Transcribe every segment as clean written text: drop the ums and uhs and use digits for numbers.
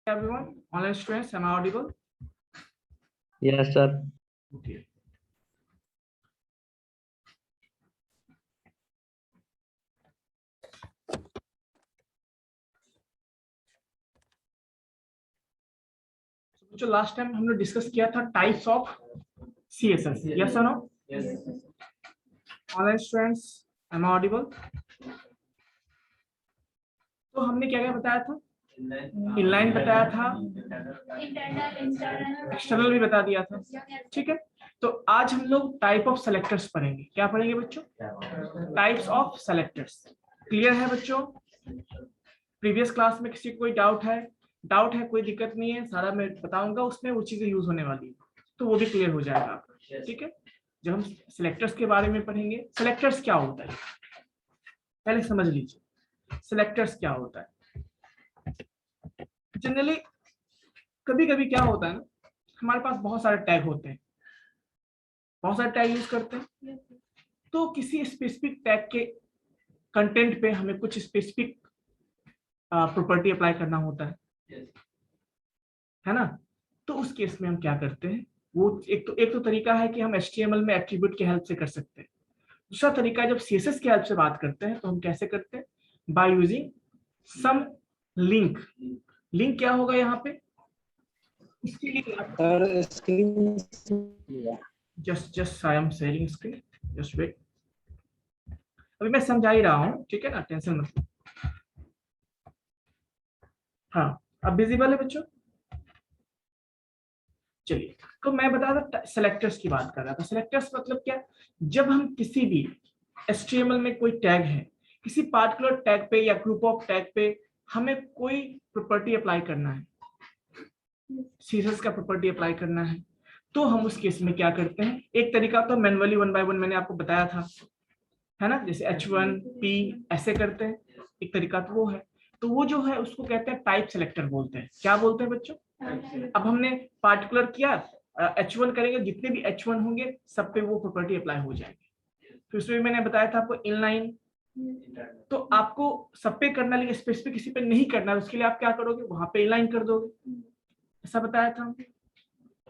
Everyone, online students, am I audible? Yes, sir. Okay. जो last time हमने discuss किया था types of CSS. Yes or no? Yes. Online students, am I audible? तो हमने क्या क्या बताया था? इनलाइन बताया था, एक्सटर्नल भी बता दिया था. ठीक है, तो आज हम लोग टाइप ऑफ सेलेक्टर्स पढ़ेंगे. क्या पढ़ेंगे बच्चों? Types of selectors. क्लियर है बच्चों? प्रीवियस क्लास में किसी को कोई डाउट है? कोई दिक्कत नहीं है, सारा मैं बताऊंगा, उसमें वो चीजें यूज होने वाली है, तो वो भी क्लियर हो जाएगा आपका. ठीक है, जब हम सिलेक्टर्स के बारे में पढ़ेंगे, सिलेक्टर्स क्या होता है पहले समझ लीजिए. सिलेक्टर्स क्या होता है? जनरली कभी कभी क्या होता है ना, हमारे पास बहुत सारे टैग होते हैं, बहुत सारे टैग यूज करते हैं, तो किसी स्पेसिफिक टैग के कंटेंट पे हमें कुछ स्पेसिफिक प्रॉपर्टी अप्लाई करना होता है ना. तो उस केस में हम क्या करते हैं, वो एक तो तरीका है कि हम HTML में एट्रीब्यूट की हेल्प से कर सकते हैं. दूसरा तरीका है जब CSS की हेल्प से बात करते हैं तो हम कैसे करते हैं, by using some link. Link क्या होगा यहाँ पे? इसके लिए just I am sharing screen, just wait. अभी मैं समझा ही रहा हूँ, ठीक है ना, टेंशन मत. हाँ, अब विजिबल है बच्चों? चलिए, तो मैं बता रहा सेलेक्टर्स की बात कर रहा था. सेलेक्टर्स मतलब क्या? जब हम किसी भी HTML में कोई टैग है, किसी पार्टिकुलर टैग पे या ग्रुप ऑफ टैग पे हमें कोई प्रॉपर्टी अप्लाई करना है, CSS का प्रॉपर्टी अप्लाई करना है, तो हम उस केस में क्या करते हैं, एक तरीका तो मैनुअली 1 by 1 मैंने आपको बताया था, है ना, जैसे H1P ऐसे करते हैं. एक तरीका तो वो है, तो वो जो है उसको कहते हैं टाइप सेलेक्टर बोलते हैं. क्या बोलते हैं बच्चों? अब हमने पार्टिकुलर किया, H1 करेंगे, जितने भी H1 होंगे सब पे वो प्रॉपर्टी अप्लाई हो जाएगी. तो इसमें मैंने बताया था आपको इनलाइन, तो आपको सब पे करना, लेकिन स्पेसिफिक किसी पे नहीं करना, उसके लिए आप क्या करोगे, वहां पे इनलाइन कर दोगे, ऐसा बताया था.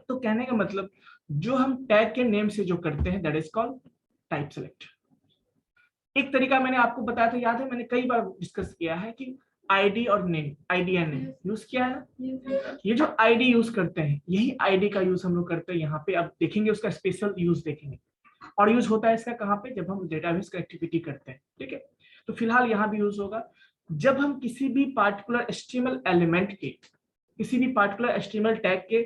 तो कहने का मतलब जो हम टैग के नेम से जो करते हैं that is called type selector. एक तरीका मैंने आपको बताया था, याद है, मैंने कई बार डिस्कस किया है कि आईडी और name, ID and name use किया है ना. ये जो आईडी यूज करते हैं, यही आईडी का यूज हम लोग करते हैं यहाँ पे. अब देखेंगे उसका स्पेशल यूज देखेंगे, और यूज होता है इसका कहाँ पे, जब हम डेटाबेस कनेक्टिविटी करते हैं. ठीक है, तो फिलहाल यहाँ भी यूज होगा जब हम किसी भी पार्टिकुलर HTML एलिमेंट के, किसी भी पार्टिकुलर HTML टैग के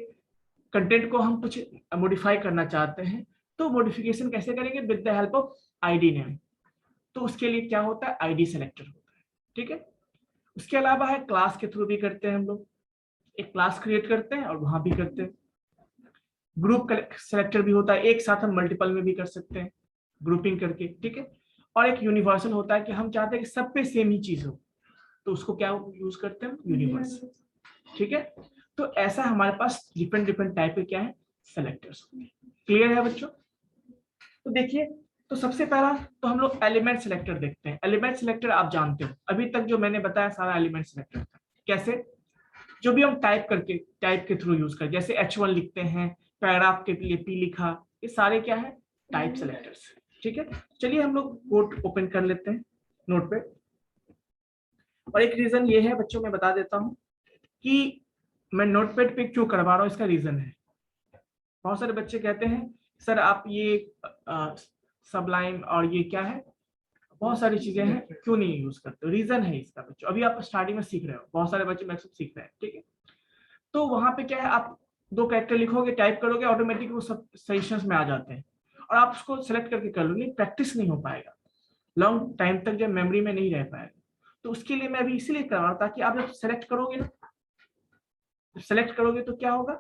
कंटेंट को हम कुछ मॉडिफाई करना चाहते हैं, तो मॉडिफिकेशन कैसे करेंगे, with the help of ID name. तो उसके लिए क्या होता है, आईडी सेलेक्टर होता है. ठीक है, उसके अलावा है क्लास के थ्रू भी करते हैं हम लोग. एक क्लास क्रिएट करते हैं और वहां भी करते हैं. ग्रुप सेलेक्टर भी होता है, एक साथ हम मल्टीपल में भी कर सकते हैं ग्रुपिंग करके. ठीक है, और एक यूनिवर्सल होता है कि हम चाहते हैं कि सब पे सेम ही चीज हो, तो उसको क्या यूज करते हैं, यूनिवर्सल. ठीक है, तो ऐसा हमारे पास डिफरेंट डिफरेंट टाइप के क्या है, सेलेक्टर्स. क्लियर है बच्चों? तो देखिए, तो सबसे पहला तो हम लोग एलिमेंट सिलेक्टर देखते हैं. एलिमेंट सिलेक्टर आप जानते हो, अभी तक जो मैंने बताया सारा एलिमेंट सिलेक्टर था. कैसे? जो भी हम टाइप के थ्रू यूज कर, जैसे H1 लिखते हैं, पैराग्राफ के लिए P लिखा, ये सारे क्या है, टाइप सेलेक्टर्स. ठीक है, चलिए हम लोग कोड ओपन कर लेते हैं नोट पे. और एक रीजन ये है बच्चों, मैं बता देता हूँ कि मैं नोटपैड पे क्यों करवा रहा हूँ, इसका रीजन है. बहुत सारे बच्चे कहते हैं सर आप ये सबलाइन और ये क्या है, बहुत सारी चीजें हैं, क्यों नहीं यूज करते. रीजन है इसका बच्चों, अभी आप स्टार्टिंग में सीख रहे हो, बहुत सारे बच्चे मैक्सिमम सीख रहे हैं. ठीक है, तो वहां पे क्या है, आप 2 कैरेक्टर लिखोगे, टाइप करोगे, ऑटोमेटिक वो सब सजेशंस में आ जाते हैं, और आप उसको सेलेक्ट करके कर लोगे. प्रैक्टिस नहीं हो पाएगा, लॉन्ग टाइम तक जब मेमोरी में नहीं रह पाएगा. तो उसके लिए मैं अभी इसीलिए कर रहा हूँ, ताकि आप जब सेलेक्ट करोगे ना, सेलेक्ट करोगे तो क्या होगा,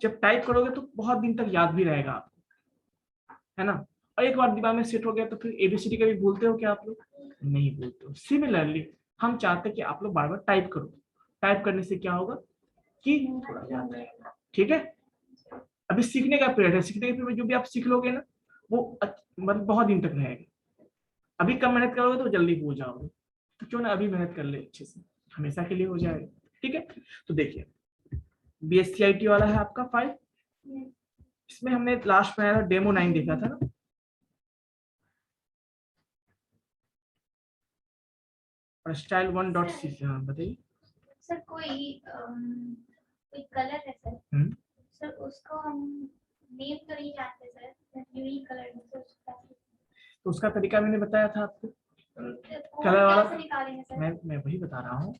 जब टाइप करोगे तो बहुत दिन तक याद भी रहेगा आपको, है ना. और एक बार दिमाग में सेट हो गया तो फिर ABCD कभी भूलते हो क्या आप लोग? नहीं भूलते हो. सिमिलरली हम चाहते हैं कि आप लोग बार बार टाइप करो. टाइप करने से क्या होगा कि थोड़ा याद रहेगा. ठीक है, अभी सीखने का पीरियड है, सीखने के पीरियड में जो भी आप सीख लोगे ना, वो मतलब बहुत दिन तक रहेगा. अभी कम मेहनत करोगे तो जल्दी भूल जाओगे, तो क्यों ना अभी मेहनत कर ले अच्छे से, हमेशा के लिए हो जाएगा. ठीक है, तो देखिए BSCIT वाला है आपका फाइल। इसमें हमने लास्ट में आया था डेमो 9 देखा था ना। और स्टाइल 1.c से, हाँ बताइए सर। कोई कलर है सर। सर उसको हम नेम तो नहीं जानते सर, यूनिक कलर है सर उसका। तो उसका तरीका मैंने बताया था आपको, कलर वाला कैसे निकालेंगे सर? मैं वही बता रहा हूँ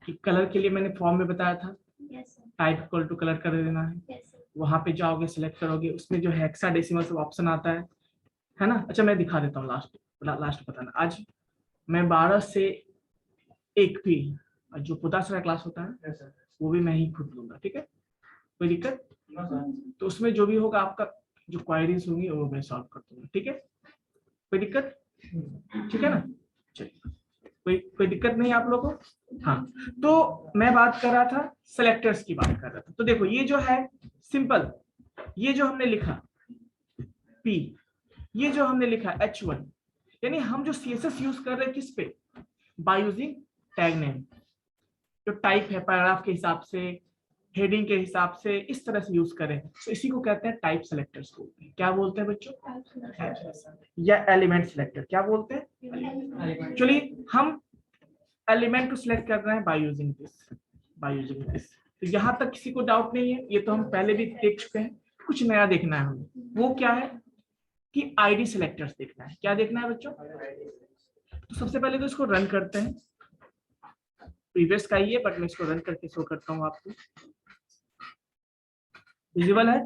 कि कलर के लिए मैंने फॉर्म में बताया था। Yes sir. Type equal to colour कर देना है। Yes sir. वहां पे जाओगे, सिलेक्ट करोगे, उसमें जो हेक्साडेसिमल सब ऑप्शन आता है ना। अच्छा मैं दिखा देता हूँ लास्ट बताना। आज मैं 12 से 1 भी जो 50 क्लास होता है वो भी मैं ही खुद लूंगा, ठीक है, कोई दिक्कत? तो उसमें जो भी होगा आपका जो क्वायरीज होंगी वो मैं सॉल्व कर दूंगा, ठीक है, कोई दिक्कत? ठीक है ना, चलिए कोई दिक्कत नहीं आप लोगों को। हाँ, तो मैं बात कर रहा था सेलेक्टर्स की बात कर रहा था। तो देखो ये जो है सिंपल, ये जो हमने लिखा P, ये जो हमने लिखा H1, यानी हम जो CSS यूज कर रहे हैं किस पे? By using tag name. जो टाइप है पैराग्राफ के हिसाब से, हेडिंग के हिसाब से, इस तरह से यूज करें तो इसी को कहते हैं टाइप सेलेक्टर्स बोलते हैं। क्या बोलते हैं बच्चों? या एलिमेंट सेलेक्टर। क्या बोलते हैं? चलिए हम एलिमेंट को सिलेक्ट कर रहे हैं बाय यूजिंग दिस। तो यहाँ तक किसी को डाउट नहीं है? ये तो हम पहले भी देख चुके हैं। कुछ नया देखना है हमें, वो क्या है कि आईडी सेलेक्टर्स देखना है। क्या देखना है बच्चों? तो सबसे पहले तो इसको रन करते हैं। प्रीवियस का ही है बट मैं इसको रन करके शो करता हूँ आपको। विजिबल है?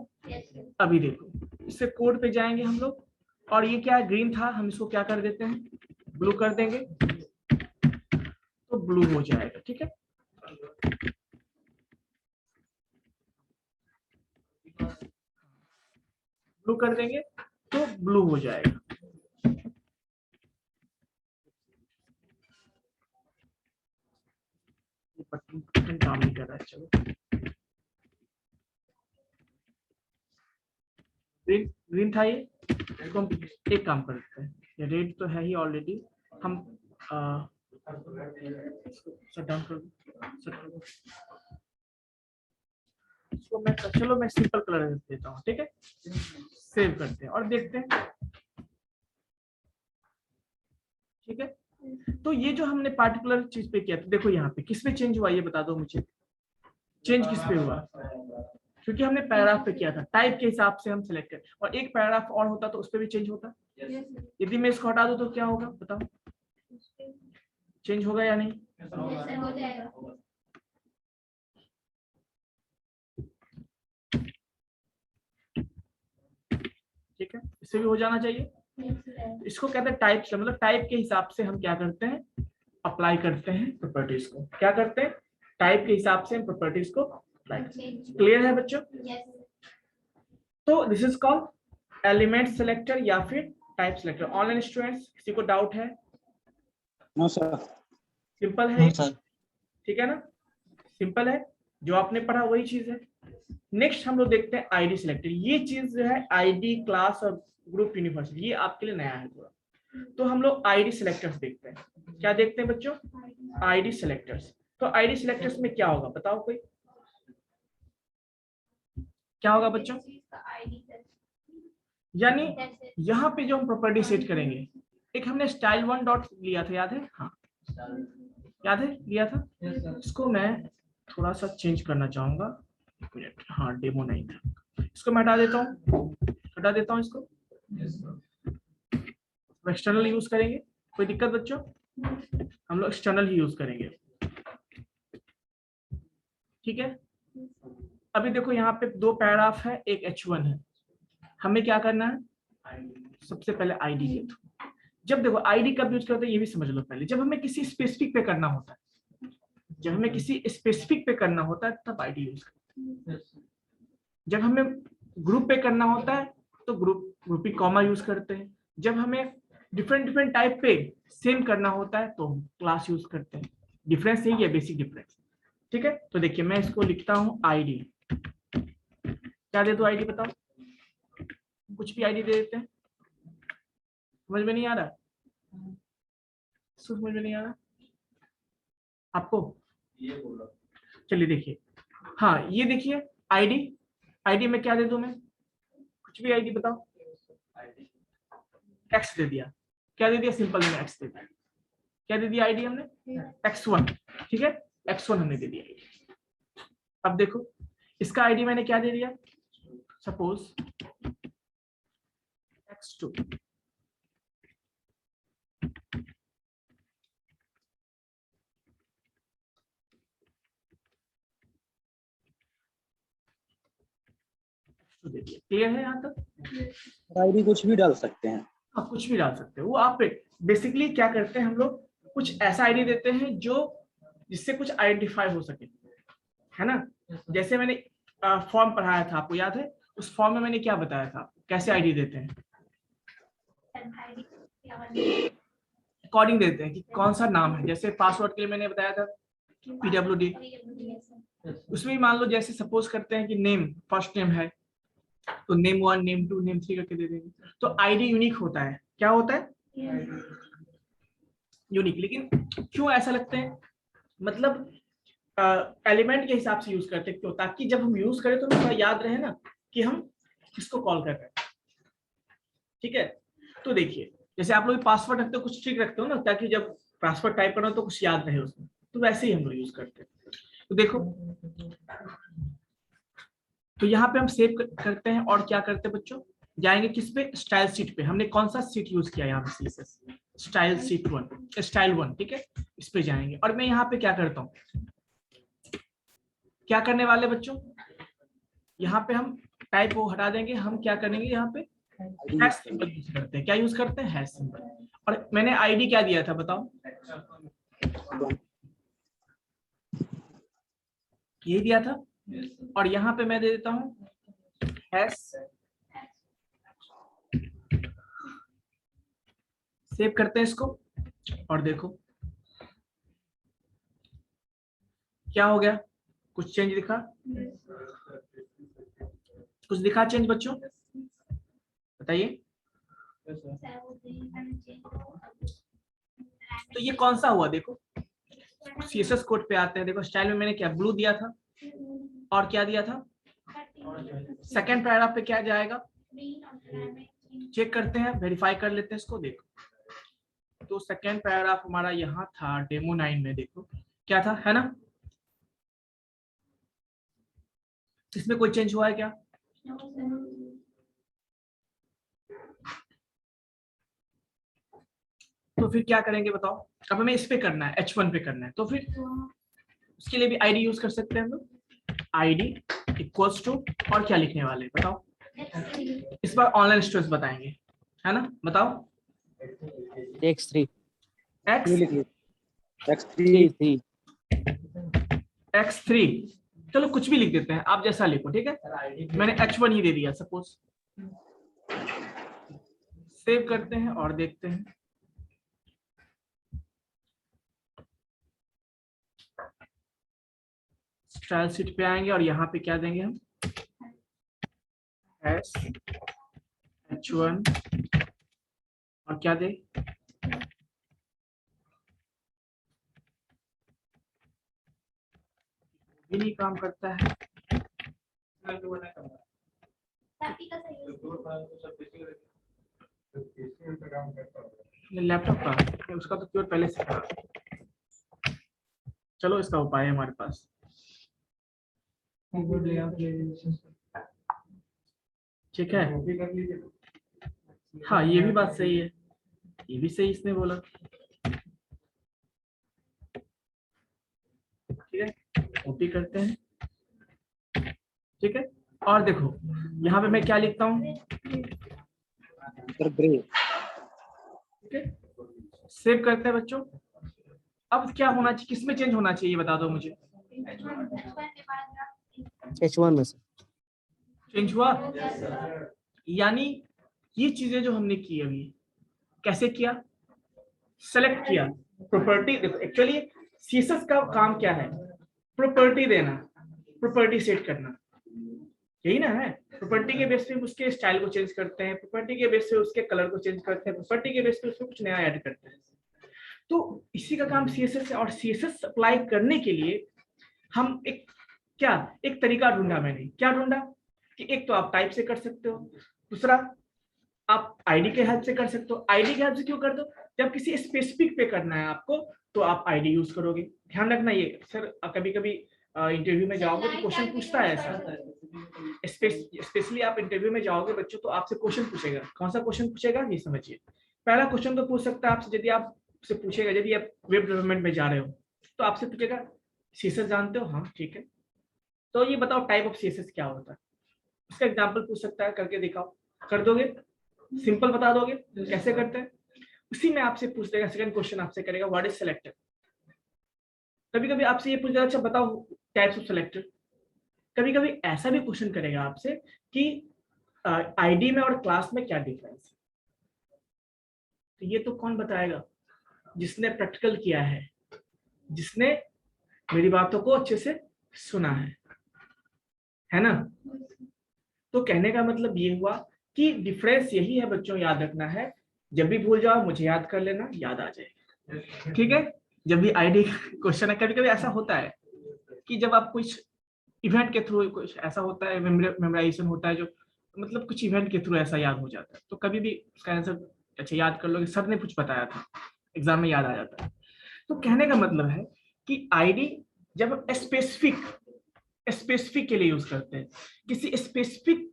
अभी देखो, इससे कोड पे जाएंगे हम लोग, और ये क्या है, ग्रीन था, हम इसको क्या कर देते हैं, ब्लू कर देंगे, तो ब्लू हो जाएगा, ठीक है। ब्लू कर देंगे तो ब्लू हो जाएगा। बटन काम नहीं कर रहा है, चलो ग्रीन था ये, इसको हम एक काम करते हैं, ये रेड तो है ही ऑलरेडी, हम शट डाउन कर दो। इसको मैं, चलो मैं सिंपल कलर देता हूँ, ठीक है, सेव करते हैं और देखते हैं, ठीक है। तो ये जो हमने पार्टिकुलर चीज पे किया था, देखो यहाँ पे किस पे चेंज हुआ ये बता दो मुझे, चेंज किस पे हुआ? क्योंकि हमने पैराग्राफ पे किया था, टाइप के हिसाब से हम सिलेक्ट कर, और एक पैराग्राफ और होता तो उस पर भी चेंज होता। यदि मैं इसको हटा दूं तो क्या होगा बताओ, चेंज होगा या नहीं? ठीक है, इससे भी हो जाना चाहिए। तो इसको कहते हैं टाइप से, मतलब टाइप के हिसाब से हम क्या करते हैं, अप्लाई करते हैं प्रॉपर्टीज को। क्या करते हैं? टाइप के हिसाब से हम प्रॉपर्टीज को अप्लाई करते हैं। क्लियर है बच्चों? तो this is called element selector या फिर टाइप सेलेक्टर। ऑनलाइन स्टूडेंट्स किसी को डाउट है? No sir. सिंपल है सर, ठीक है ना, सिंपल है, जो आपने पढ़ा वही चीज है। नेक्स्ट हम लोग देखते हैं आईडी सेलेक्टर। ये चीज जो है आईडी, क्लास और ग्रुप, यूनिवर्सल, ये आपके लिए नया है थोड़ा। तो हम लोग आईडी सेलेक्टर्स देखते हैं। क्या देखते हैं बच्चों? ID selectors. तो आईडी सेलेक्टर्स में क्या होगा बताओ कोई, क्या होगा बच्चों? यानी यहाँ पे जो हम प्रॉपर्टी सेट करेंगे, एक हमने स्टाइल 1 डॉट लिया था, याद है? हाँ याद है, लिया था। इसको मैं थोड़ा सा चेंज करना चाहूंगा, हाँ डेमो नहीं था, इसको मैं हटा देता हूँ, हटा देता हूँ इसको, एक्सटर्नल यूज करेंगे। कोई दिक्कत बच्चों? हम लोग एक्सटर्नल ही यूज करेंगे, ठीक है। अभी देखो यहाँ पे 2 पैराग्राफ है, एक H1 है, हमें क्या करना है, सबसे पहले आईडी के थ्रू। जब देखो आईडी कब यूज करते हैं ये भी समझ लो पहले, जब हमें किसी स्पेसिफिक पे करना होता है, जब हमें किसी स्पेसिफिक पे करना होता है तब आईडी यूज करते हैं। जब हमें ग्रुप पे करना होता है तो ग्रुप ही कॉमा यूज करते हैं। जब हमें डिफरेंट टाइप पे सेम करना होता है तो हम क्लास यूज करते हैं। डिफरेंस यही है, बेसिक डिफरेंस, ठीक है। तो देखिए मैं इसको लिखता हूँ आईडी, क्या दे दो आईडी बताओ, कुछ भी आईडी दे देते हैं। समझ में नहीं आ रहा? समझ में नहीं आ रहा आपको? चलिए देखिए, हाँ ये देखिए आईडी, आईडी में क्या दे दूं मैं, कुछ भी आईडी बताओ, एक्स दे दिया, क्या दे दिया, सिंपल मैंने एक्स दे दिया, क्या दे दिया आईडी हमने, x1, ठीक है, x1 हमने दे दिया ID। अब देखो इसका आईडी मैंने क्या दे दिया, सपोज x2, दे दिया, क्लियर है यहाँ तक। आईडी कुछ भी डाल सकते हैं। हाँ कुछ भी डाल सकते हो, वो आप बेसिकली क्या करते हैं हम लोग, कुछ ऐसा आईडी देते हैं जो जिससे कुछ आइडेंटिफाई हो सके, है ना। जैसे मैंने फॉर्म पढ़ाया था, आपको याद है, उस फॉर्म में मैंने क्या बताया था, कैसे आईडी देते हैं, अकॉर्डिंग देते हैं कि कौन सा नाम है। जैसे पासवर्ड के लिए मैंने बताया था PWD, उसमें मान लो जैसे सपोज करते हैं कि नेम फर्स्ट नेम है तो नेम 1 नेम 2 नेम 3 करके दे देंगे, तो आईडी यूनिक होता है, क्या होता है, यूनिक। लेकिन क्यों ऐसा लगते हैं, मतलब एलिमेंट के हिसाब से यूज करते हैं, क्यों, ताकि जब हम यूज करें तो थोड़ा याद रहे ना कि हम किसको कॉल कर रहे हैं, ठीक है। तो देखिए जैसे आप लोग पासवर्ड रखते हो, कुछ ट्रिक रखते हो ना, ताकि जब पासवर्ड टाइप करना हो तो कुछ याद रहे उसमें, तो वैसे ही हम लोग यूज करते हैं। तो देखो तो यहाँ पे हम सेव करते हैं और क्या करते हैं बच्चों, जाएंगे किस पे, स्टाइल सीट पे। हमने कौन सा सीट यूज किया यहाँ पे, स्टाइल सीट 1, स्टाइल 1, ठीक है, इस पे जाएंगे और मैं यहाँ पे क्या करता हूँ, क्या करने वाले बच्चों, यहाँ पे हम टाइप को हटा देंगे, हम क्या करेंगे यहाँ पे हैश सिंबल यूज करते हैं, क्या यूज करते हैं, हैश सिंबल। और मैंने आईडी क्या दिया था बताओ, ये दिया था, और यहाँ पे मैं दे देता हूँ हैश, सेव करते हैं इसको और देखो क्या हो गया, कुछ चेंज दिखा, कुछ दिखा चेंज बच्चों, बताइए। तो ये कौन सा हुआ, देखो CSS कोड पे आते हैं, देखो स्टाइल में मैंने क्या ब्लू दिया था और क्या दिया था, सेकंड पैराग्राफ पे क्या जाएगा, चेक करते हैं, वेरीफाई कर लेते हैं इसको, देखो तो सेकंड पैराग्राफ हमारा यहाँ था डेमो 9 में, देखो क्या था, है ना, इसमें कोई चेंज हुआ है क्या, तो फिर क्या करेंगे बताओ, अब हमें इस पे करना है, H1 पे करना है, तो फिर उसके लिए भी आईडी यूज कर सकते हैं हम लोग, आईडी इक्वल्स टू, और क्या लिखने वाले बताओ, इस बार ऑनलाइन स्टूडेंट्स बताएंगे, है ना, बताओ, X3 X3 X3, चलो कुछ भी लिख देते हैं, आप जैसा लिखो, ठीक है, मैंने H1 ही दे दिया सपोज, सेव करते हैं और देखते हैं, स्टाइल शीट पे आएंगे और यहाँ पे क्या देंगे हम, H1 और क्या दे, भी नहीं काम करता है, लैपटॉप का, उसका तो केवल पहले से था। चलो इसका उपाय है हमारे पास, ठीक है, हाँ ये भी बात सही है, ये भी सही इसने बोला, ठीक है, कॉपी करते हैं, ठीक है, और देखो यहाँ पे मैं क्या लिखता हूँ, ठीक है, सेव करते हैं बच्चों। अब क्या होना चाहिए, किसमें चेंज होना चाहिए बता दो मुझे, H1 में से चेंज हुआ, यानी ये चीजें जो हमने की अभी, कैसे किया, सेलेक्ट किया, प्रॉपर्टी, देखो एक्चुअली CSS का काम क्या है, प्रॉपर्टी देना, प्रॉपर्टी सेट करना, यही ना है, प्रॉपर्टी के बेस पे उसके स्टाइल को चेंज करते हैं, प्रॉपर्टी के बेस पे उसके कलर को चेंज करते हैं, प्रॉपर्टी के बेस पे उसमें कुछ नया ऐड करते हैं, तो इसी का काम CSS है। और CSS अप्लाई करने के लिए हम एक क्या एक तरीका ढूंढा मैंने, क्या ढूंढा कि एक तो आप टाइप से कर सकते हो, दूसरा आप आईडी के हेल्प से कर सकते हो। आईडी के हेल्प से क्यों कर दो, जब किसी स्पेसिफिक पे करना है आपको तो आप आईडी यूज करोगे। ध्यान रखना ये सर, कभी कभी इंटरव्यू में जाओगे तो क्वेश्चन पूछता है ऐसा, स्पेशली आप इंटरव्यू में जाओगे बच्चों तो आपसे क्वेश्चन पूछेगा। कौन सा क्वेश्चन पूछेगा ये समझिए। पहला क्वेश्चन तो पूछ सकता है आपसे, यदि आपसे पूछेगा, यदि आप वेब डेवलपमेंट में जा रहे हो तो आपसे पूछेगा सीएसएस जानते हो, हाँ ठीक है, तो ये बताओ टाइप ऑफ सीएसएस क्या होता है, उसका एग्जांपल पूछ सकता है, करके दिखाओ, कर दोगे, सिंपल बता दोगे कैसे करते हैं। उसी में आपसे पूछ देगा, सेकंड क्वेश्चन आपसे करेगा व्हाट इज सेलेक्टर। कभी कभी आपसे ये पूछ देगा अच्छा बताओ टाइप्स ऑफ सेलेक्टर। कभी कभी ऐसा भी क्वेश्चन करेगा आपसे कि आईडी में और क्लास में क्या डिफरेंस है। तो ये तो कौन बताएगा, जिसने प्रैक्टिकल किया है, जिसने मेरी बातों को अच्छे से सुना है ना। तो कहने का मतलब ये हुआ कि डिफरेंस यही है बच्चों, याद रखना है, जब भी भूल जाओ मुझे याद कर लेना, याद आ जाएगा, ठीक है। जब भी आईडी क्वेश्चन है, कभी कभी ऐसा होता है कि जब आप कुछ इवेंट के थ्रू, कुछ ऐसा होता है मेमोराइजेशन होता है, जो मतलब कुछ इवेंट के थ्रू ऐसा याद हो जाता है, तो कभी भी उसका आंसर अच्छा याद कर लो कि सर ने कुछ बताया था, एग्जाम में याद आ जाता है। तो कहने का मतलब है कि आईडी जब हम स्पेसिफिक के लिए यूज करते हैं, किसी स्पेसिफिक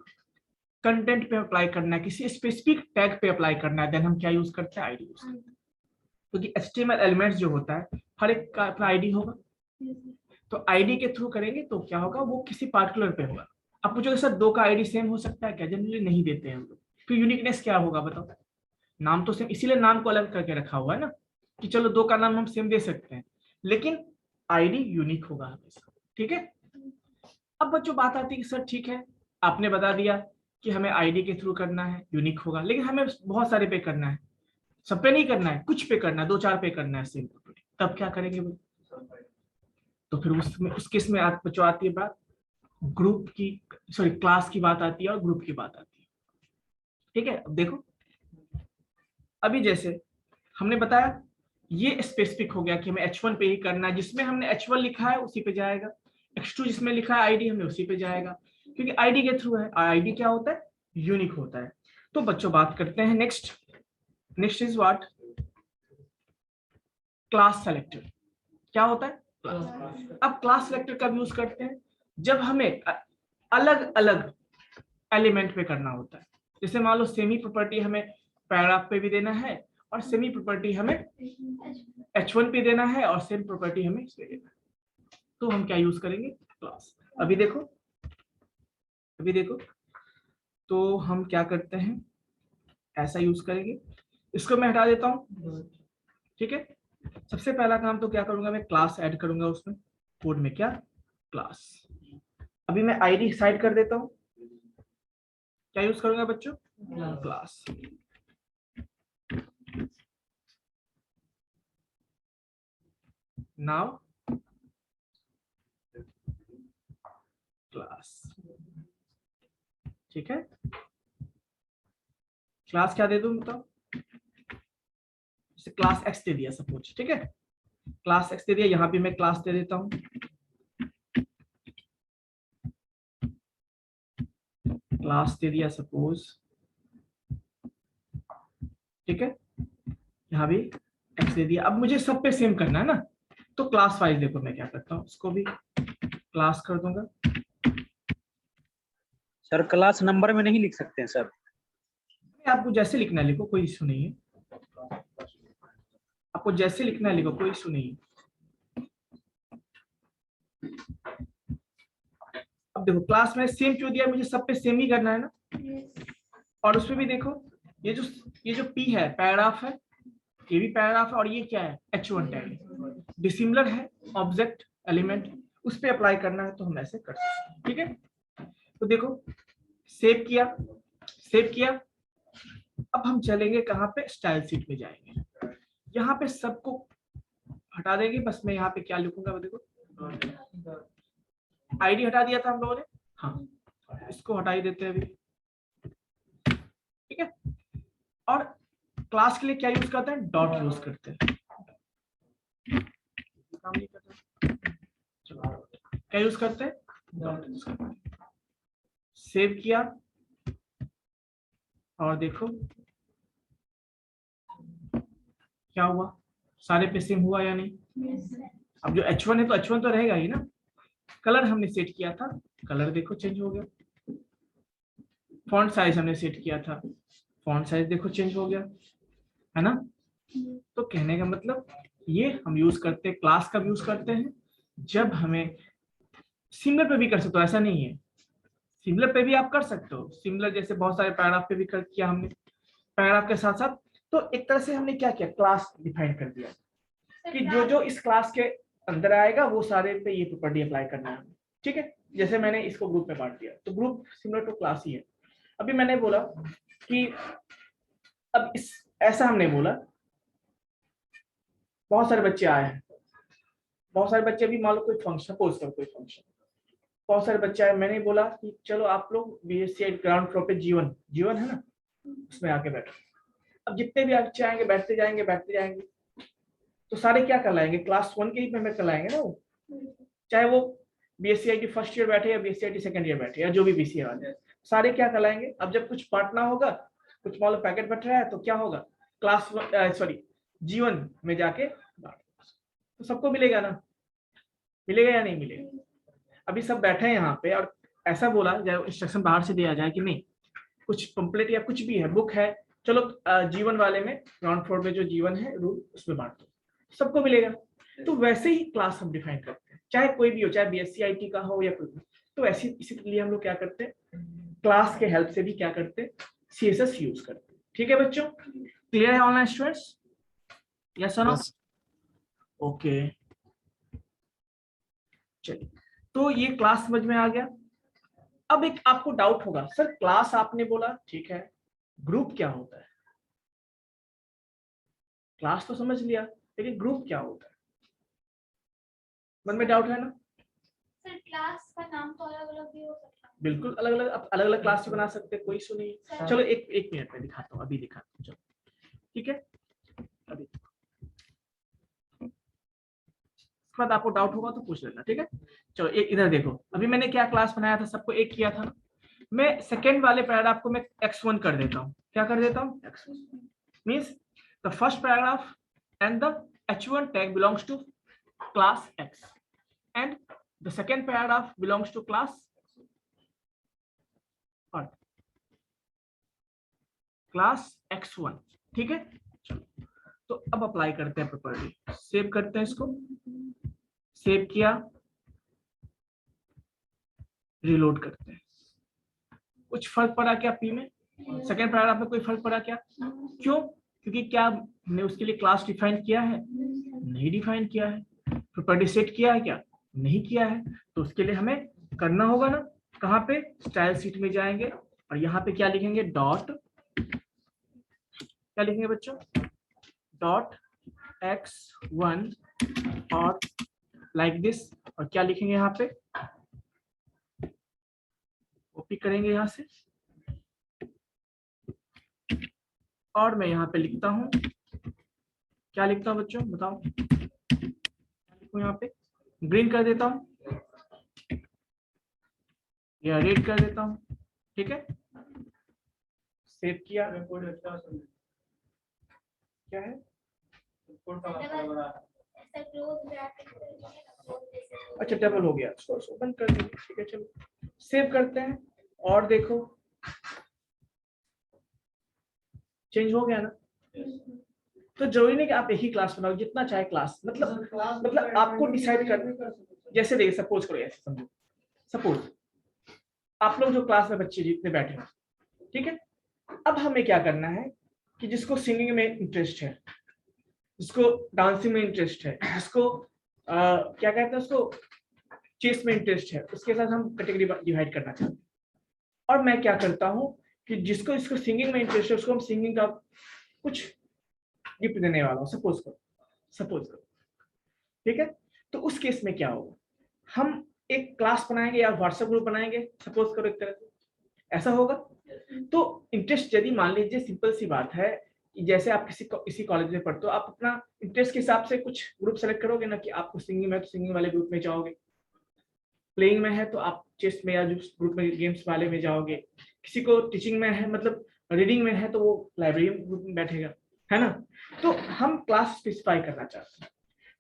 कंटेंट पे अप्लाई करना है, किसी स्पेसिफिक टैग पे अप्लाई करना है, देन हम क्या यूज करते हैं, आईडी यूज करते हैं। क्योंकि HTML एलिमेंट्स जो होता है हर एक का अपना आईडी होगा, तो आईडी के थ्रू करेंगे तो क्या होगा, वो किसी पार्टिकुलर पे होगा। अब पूछोगे सर दो का आईडी सेम हो सकता है क्या, जनरली नहीं देते हैं हम लोग। फिर यूनिकनेस क्या होगा बताओ, नाम तो सेम, इसीलिए नाम को अलग करके रखा हुआ है ना, कि चलो दो का नाम हम सेम दे सकते हैं, लेकिन आईडी यूनिक होगा हमेशा, ठीक है। अब बच्चों बात आती है कि सर ठीक है आपने बता दिया कि हमें आईडी के थ्रू करना है, यूनिक होगा, लेकिन हमें बहुत सारे पे करना है, सब पे नहीं करना है, कुछ पे करना है, 2-4 पे करना है सेम, तब क्या करेंगे भाई। तो फिर उसमें उस केस में बच्चों आती है बात ग्रुप की, सॉरी क्लास की बात आती है और ग्रुप की बात आती है, ठीक है। अब देखो, अभी जैसे हमने बताया ये स्पेसिफिक हो गया कि हमें H1 पे ही करना है, जिसमें हमने H1 लिखा है उसी पे जाएगा, X2 जिसमें लिखा है आईडी हमने उसी पे जाएगा, क्योंकि आईडी के थ्रू है। आईडी क्या होता है, यूनिक होता है। तो बच्चों बात करते हैं next is what, class selector. क्या होता है क्लास। अब क्लास सेलेक्टर कब यूज करते हैं, जब हमें अलग अलग एलिमेंट पे करना होता है। जैसे मान लो सेमी प्रॉपर्टी हमें पैराग्राफ पे भी देना है, और सेमी प्रॉपर्टी हमें H1 पे देना है, और सेम प्रॉपर्टी हमें इस पे देना है। तो हम क्या यूज करेंगे, क्लास। अभी देखो तो हम क्या करते हैं, ऐसा यूज करेंगे, इसको मैं हटा देता हूं, ठीक है। सबसे पहला काम तो क्या करूंगा, मैं क्लास ऐड करूंगा उसमें, कोड में क्या, क्लास। अभी मैं आईडी साइड कर देता हूं, क्या यूज करूंगा बच्चों, क्लास। नाउ क्लास, ठीक है। क्लास क्या दे दूं बताओ, जैसे क्लास एक्स दे दिया सपोज, ठीक है, क्लास एक्स दे दिया, यहां भी मैं क्लास दे देता हूं, क्लास दे दिया सपोज, ठीक है, यहां भी एक्स दे दिया। अब मुझे सब पे सेम करना है ना, तो क्लास वाइज देखो मैं क्या करता हूं, इसको भी क्लास कर दूंगा। सर क्लास नंबर में नहीं लिख सकते हैं सर। आपको जैसे लिखना है लिखो, कोई इशू नहीं है, आपको जैसे लिखना है लिखो, कोई इशू नहीं है। अब देखो क्लास में सेम क्यों दिया, मुझे सब पे सेम ही करना है ना, और उसमें भी देखो ये जो P है पैराग्राफ है, ये भी पैराग्राफ है, और ये क्या है H1 टैग, डिसिमिलर है ऑब्जेक्ट एलिमेंट, उस पे अप्लाई करना है, तो हम ऐसे कर सकते हैं, ठीक है। तो देखो सेव किया। अब हम चलेंगे कहाँ पे, स्टाइल शीट में जाएंगे, यहाँ पे सबको हटा देंगे, बस मैं यहाँ पे क्या लिखूंगा, देखो आईडी हटा दिया था हम लोगों ने, हाँ इसको हटा ही देते हैं अभी, ठीक है। और क्लास के लिए क्या यूज करते हैं, डॉट यूज करते हैं, काम नहीं करते, चलो क्या यूज करते हैं, सेव किया और देखो क्या हुआ, सारे पे सेम हुआ या नहीं। अब जो H1 है तो H1 तो रहेगा ही ना। कलर हमने सेट किया था, कलर देखो चेंज हो गया। फॉन्ट साइज हमने सेट किया था, फॉन्ट साइज देखो चेंज हो गया, है ना। तो कहने का मतलब ये हम यूज करते हैं, क्लास का यूज करते हैं जब हमें सिमिलर पे भी कर सकते हो, ऐसा नहीं है। सिमिलर पे भी आप कर सकते हो, सिमिलर जैसे बहुत सारे पैराग्राफ पे भी कर किया हमने, पैराग्राफ के साथ साथ। तो एक तरह से हमने क्या किया, क्लास डिफाइन कर दिया कि जो जो इस क्लास के अंदर आएगा वो सारे पे ये प्रॉपर्टी अप्लाई करना है, ठीक है। जैसे मैंने इसको ग्रुप में बांट दिया, तो ग्रुप सिमिलर टू क्लास ही है। अभी मैंने बोला कि अब इस ऐसा हमने बोला बहुत सारे बच्चे आए हैं, बहुत सारे बच्चे, भी मान लो कोई फंक्शन, सपोज करो कोई फंक्शन, बहुत सारे बच्चे आए, मैंने बोला कि चलो आप लोग BSc ग्राउंड फ्लोर पे जीवन है ना, उसमें आके बैठो। अब जितने भी बच्चे आएंगे बैठते जाएंगे, तो सारे क्या कहलाएंगे, क्लास 1 के ही मेंबर कहलाएंगे ना वो, चाहे वो BSc फर्स्ट ईयर बैठे या BSc सेकंड ईयर बैठे या जो भी BCA वाले, सारे क्या कहलाएंगे। अब जब कुछ बांटना होगा, कुछ मान लो पैकेट बट रहा है, तो क्या होगा, क्लास जीवन में जाके तो सबको मिलेगा ना, मिलेगा या नहीं मिलेगा। अभी सब बैठे हैं यहाँ पे और ऐसा बोला जाए, इंस्ट्रक्शन बाहर से दिया जाए कि नहीं, कुछ पंपलेट या कुछ भी है, बुक है, चलो जीवन वाले में ग्राउंड फ्लोर पे जो जीवन है रूल उसमें बांट दो, सबको मिलेगा। तो वैसे ही क्लास हम डिफाइन करते हैं, चाहे कोई भी हो, चाहे BSc IT का हो या कोई भी। तो ऐसी इसीलिए हम लोग क्या करते हैं, क्लास के हेल्प से भी क्या करते हैं, CSS यूज करते हैं। ठीक है बच्चों, क्लियर है ऑनलाइन स्टूडेंट्स, यस और नो? ओके चलिए, तो ये क्लास समझ में आ गया। अब एक आपको डाउट होगा, सर क्लास आपने बोला ठीक है, ग्रुप क्या होता है। क्लास तो समझ लिया, लेकिन ग्रुप क्या होता है, मन में डाउट है ना। सर क्लास का नाम तो अलग अलग भी हो सकता है। बिल्कुल अलग अलग क्लास भी बना सकते हैं, कोई इशू नहीं है। चलो एक मिनट में दिखाता हूँ, अभी दिखाता हूँ, चलो ठीक है। अभी उसके बाद आपको डाउट होगा तो पूछ लेना, ठीक है। चलो एक इधर देखो, अभी मैंने क्या क्लास बनाया था, सबको एक किया था ना। मैं सेकेंड वाले पैराग्राफ को मैं X1 कर देता हूँ, क्या कर देता हूँ, X1 means the first paragraph and the H1 tag belongs to class X and the second paragraph belongs to class X1, ठीक है। चलो तो अब अप्लाई करते हैं प्रॉपर्टी, सेव करते हैं इसको, सेव किया, रिलोड करते हैं। कुछ फर्क पड़ा क्या P में, सेकेंड पैराग्राफ में कोई फर्क पड़ा क्या, क्यों, क्योंकि क्या हमने उसके लिए क्लास डिफाइन किया है, नहीं डिफाइन किया है। प्रॉपर्टी सेट किया है क्या, नहीं किया है। तो उसके लिए हमें करना होगा ना, कहाँ पे, स्टाइल शीट में जाएंगे और यहाँ पे क्या लिखेंगे, डॉट, क्या लिखेंगे बच्चों, डॉट X1 और लाइक दिस, और क्या लिखेंगे यहाँ पे, कॉपी करेंगे यहाँ से और मैं यहाँ पे लिखता हूँ, क्या लिखता हूँ बच्चों बताओ, यहाँ पे ग्रीन कर देता हूँ या रेड कर देता हूँ, ठीक है। सेव किया, क्या है, अच्छा डबल हो गया, इसको बंद कर देंगे, ठीक है। चलो सेव करते हैं और देखो चेंज हो गया ना। तो जरूरी नहीं कि आप एक ही क्लास बनाओ, जितना चाहे क्लास, मतलब आपको डिसाइड कर, जैसे देखिए सपोज करो, ऐसे समझो, सपोज आप लोग जो क्लास में बच्चे जितने बैठे हैं, ठीक है। अब हमें क्या करना है कि जिसको सिंगिंग में इंटरेस्ट है, जिसको डांसिंग में इंटरेस्ट है, जिसको क्या कहते हैं उसको चेस में इंटरेस्ट है, उसके साथ हम कैटेगरी डिवाइड करना चाहते हैं। और मैं क्या करता हूँ कि जिसको इसको सिंगिंग में इंटरेस्ट है उसको हम सिंगिंग का कुछ गिफ्ट देने वाला हूँ, सपोज करो, ठीक है। तो उस केस में क्या होगा, हम एक क्लास बनाएंगे या व्हाट्सएप ग्रुप बनाएंगे, सपोज करो एक तरह से ऐसा होगा। तो इंटरेस्ट यदि मान लीजिए, सिंपल सी बात है, जैसे आप किसी कॉलेज में पढ़ते हो, आप अपना इंटरेस्ट के हिसाब से कुछ ग्रुप सेलेक्ट करोगे ना, कि आपको सिंगिंग में तो सिंगिंग वाले ग्रुप में जाओगे, प्लेइंग में है तो आप चेस में या जो ग्रुप में गेम्स वाले में जाओगे, किसी को टीचिंग में है मतलब रीडिंग में है तो वो लाइब्रेरी ग्रुप में बैठेगा, है ना। तो हम क्लास स्पेसिफाई करना चाहते हैं।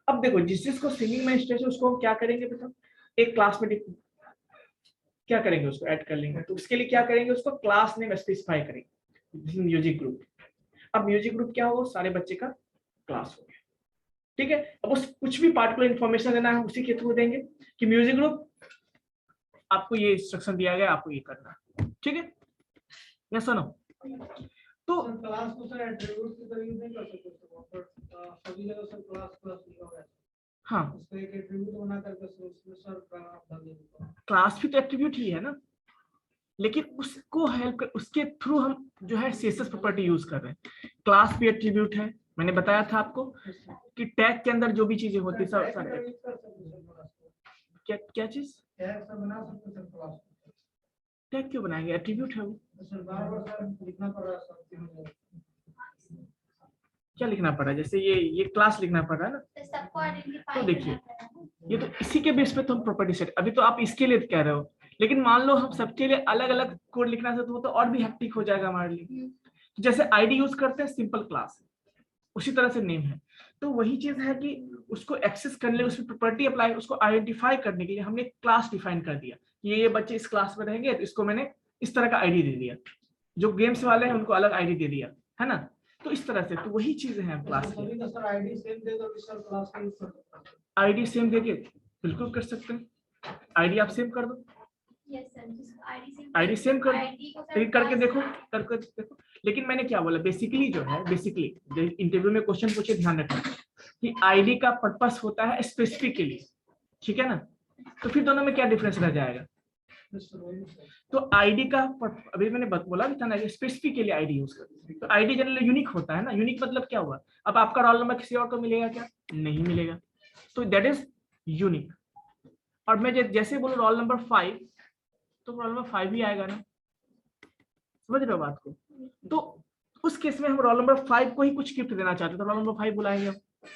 अब देखो जिसको सिंगिंग में इंटरेस्ट है उसको हम क्या करेंगे बताओ, एक क्लास में क्या करेंगे, उसको ऐड कर लेंगे। तो उसके लिए क्या करेंगे, उसको क्लास नेम स्पेसिफाई करेंगे, म्यूजिक ग्रुप। अब म्यूजिक ग्रुप क्या होगा, सारे बच्चे का क्लास हो गया, ठीक है। अब उस कुछ भी पार्टिकुलर इन्फॉर्मेशन देना है उसी के थ्रू देंगे कि म्यूजिक ग्रुप आपको ये इंस्ट्रक्शन दिया गया, आपको ये करना है, ठीक है। या सुनो तो क्लास को सर एट्रिब्यूट की तरह यूज नहीं कर सकते पर सभी जगह सर क्लास लिखा हुआ है। हाँ, उसको एक एट्रिब्यूट बना करके उसमें सर डाल देंगे। क्लास भी तो एट्रीब्यूट ही है ना, लेकिन उसको हेल्प कर उसके थ्रू हम जो है सीएसएस प्रॉपर्टी यूज कर रहे हैं। क्लास भी एट्रीब्यूट है, मैंने बताया था आपको कि टैग के अंदर जो भी चीजें होती है सब सारे। क्या क्या चीज, टैग सब बना सकते सर क्लास। टैग क्यों बनाएंगे, एट्रीब्यूट है वो। सर बार-बार सर लिखना पड़ रहा है सर। क्या लिखना पड़ा, जैसे ये क्लास लिखना पड़ रहा है ना। तो सबको आइडेंटिफाई तो देखिए ये तो इसी के बेस पे तो हम प्रॉपर्टी सेट, अभी तो आप इसके लिए कह रहे हो, लेकिन मान लो हम सबके लिए अलग अलग कोड लिखना है तो वो तो और भी हेक्टिक हो जाएगा हमारे लिए। तो जैसे आईडी यूज करते हैं सिंपल क्लास, उसी तरह से नेम है। तो वही चीज है कि उसको एक्सेस करने के लिए उसमें प्रॉपर्टी अप्लाई, उसको आइडेंटिफाई करने के लिए हमने क्लास डिफाइन कर दिया, ये बच्चे इस क्लास में रहेंगे तो इसको मैंने इस तरह का आईडी दे दिया, जो गेम्स वाले हैं उनको अलग आईडी दे दिया, है ना। तो इस तरह से तो वही चीजें हैं क्लास की। सर आईडी सेम दे दो कि सर क्लास का यूज कर सकते हैं। आईडी सेम देके बिल्कुल कर सकते हैं, आईडी आप सेम कर दो, यस सर, जिसको आईडी सेम कर आईडी को तो करके देखो, करके देखो। लेकिन मैंने क्या बोला, बेसिकली जो है, बेसिकली इंटरव्यू में क्वेश्चन पूछे ध्यान रखना कि आईडी का पर्पस होता है स्पेसिफिक के लिए, ठीक है ना। तो फिर दोनों में क्या डिफरेंस रह जाएगा, तो आईडी का अभी मैंने बोला भी था ना, स्पेसिफिक के लिए आईडी यूज करते हैं। तो आईडी जनरली यूनिक होता है ना, यूनिक मतलब क्या हुआ, अब आपका रोल नंबर किसी और को मिलेगा क्या, नहीं मिलेगा, तो दैट इज यूनिक। और मैं जैसे बोलूं रोल नंबर 5 तो रोल नंबर 5 ही आएगा ना, समझ रहे हो बात को। तो उस केस में हम रोल नंबर 5 को ही कुछ गिफ्ट देना चाहते हैं तो रोल नंबर 5 बुलाएंगे हम,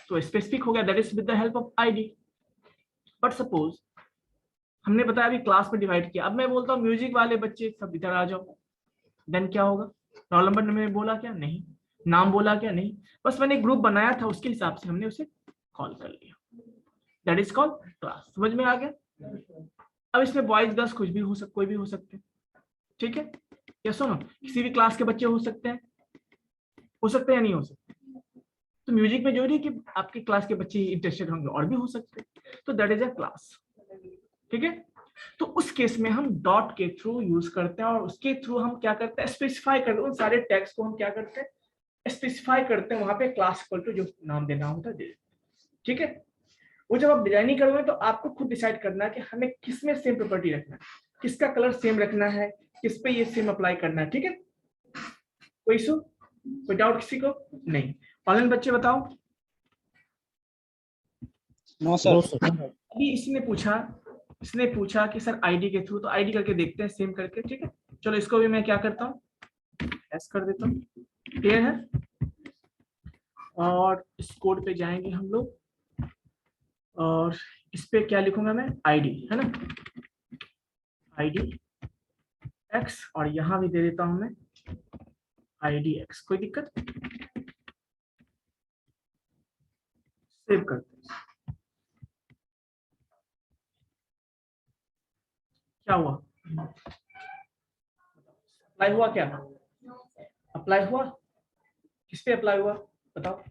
तो स्पेसिफिक हो गया, that is with the help of ID. But suppose हमने बताया अभी क्लास में डिवाइड किया, अब मैं बोलता हूँ म्यूजिक वाले बच्चे सब इधर आ जाओ, देन क्या होगा, रोल नंबर मैंने बोला क्या, नहीं, नाम बोला क्या, नहीं, बस मैंने ग्रुप बनाया था उसके हिसाब से हमने उसे कॉल कर लिया, दैट इज कॉल्ड क्लास। समझ में आ गया। अब इसमें बॉयज गर्ल्स कुछ भी हो कोई भी हो सकते हैं, ठीक है। या सुनो किसी भी क्लास के बच्चे हो सकते हैं या नहीं हो सकते। तो म्यूजिक में जो है कि आपके क्लास के बच्चे इंटरेस्टेड होंगे, और भी हो सकते हैं, तो दैट इज अ क्लास, ठीक है। तो उस केस में हम डॉट के थ्रू यूज करते हैं और उसके थ्रू हम क्या करते हैं, स्पेसिफाई करते हैं, उन सारे टैग्स को हम क्या करते हैं, स्पेसिफाई करते हैं, वहां पे क्लास इक्वल टू जो नाम देना होता है, ठीक है। वो जब आप डिजाइनिंग करोगे तो आपको खुद डिसाइड करना है कि हमें किसमें सेम प्रॉपर्टी रखना है, किसका कलर सेम रखना है, किस पे ये सेम अप्लाई करना है, ठीक है। कोई इशू, कोई डाउट किसी को नहीं। ऑनलाइन बच्चे बताओ। No sir. अभी इसने पूछा कि सर आईडी के थ्रू, तो आईडी करके देखते हैं सेम करके, ठीक है। चलो इसको भी मैं क्या करता हूँ, एस कर देता हूँ, क्लियर है। और इस कोड पे जाएंगे हम लोग और इस पे क्या लिखूंगा मैं, आईडी, है ना, आईडी एक्स, और यहां भी दे देता हूं मैं आईडी एक्स, कोई दिक्कत, सेव करते हैं। क्या हुआ, अप्लाई हुआ क्या, अप्लाई हुआ, किस पे अप्लाई हुआ बताओ,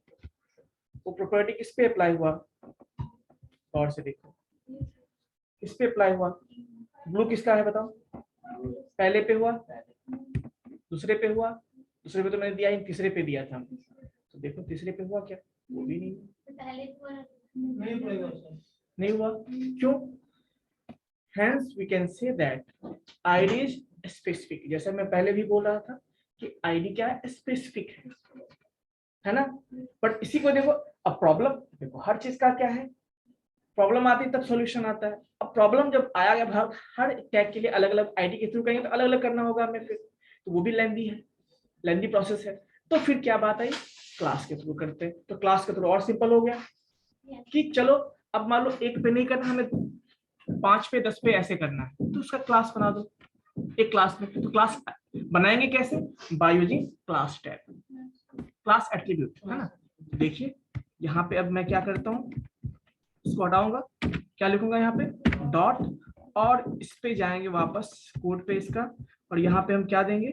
वो प्रॉपर्टी किस पे अप्लाई हुआ, और से देखो किस पे अप्लाई हुआ, ब्लू किसका है बताओ, पहले पे हुआ, दूसरे पे हुआ, दूसरे पे तो मैंने दिया ही, तीसरे पे दिया था, तो देखो तीसरे पे हुआ क्या, वो भी नहीं, नहीं हुआ, क्यों, hence we can say that id is specific, जैसे मैं पहले भी बोल रहा था कि id क्या है, स्पेसिफिक है ना। बट इसी को देखो, अब प्रॉब्लम देखो, हर चीज का क्या है, प्रॉब्लम आती है तब सॉल्यूशन आता है। अब प्रॉब्लम जब आया गया, हर टैग के लिए अलग अलग आईडी के थ्रू करेंगे तो अलग अलग करना होगा हमें फिर, तो वो भी लेंदी प्रोसेस है। तो फिर क्या बात आई, क्लास के थ्रू करते हैं, तो क्लास के थ्रू और सिंपल हो गया कि चलो अब मान लो एक पे नहीं करना, हमें 5 पे 10 पे ऐसे करना है तो उसका क्लास बना दो एक क्लास में। तो क्लास बनाएंगे कैसे? By using class tag, class attribute, है ना। देखिए यहाँ पे अब मैं क्या करता हूँ, इसको हटाऊंगा, क्या लिखूंगा यहाँ पे डॉट, और इस पे जाएंगे वापस कोड पे इसका, और यहाँ पे हम क्या देंगे,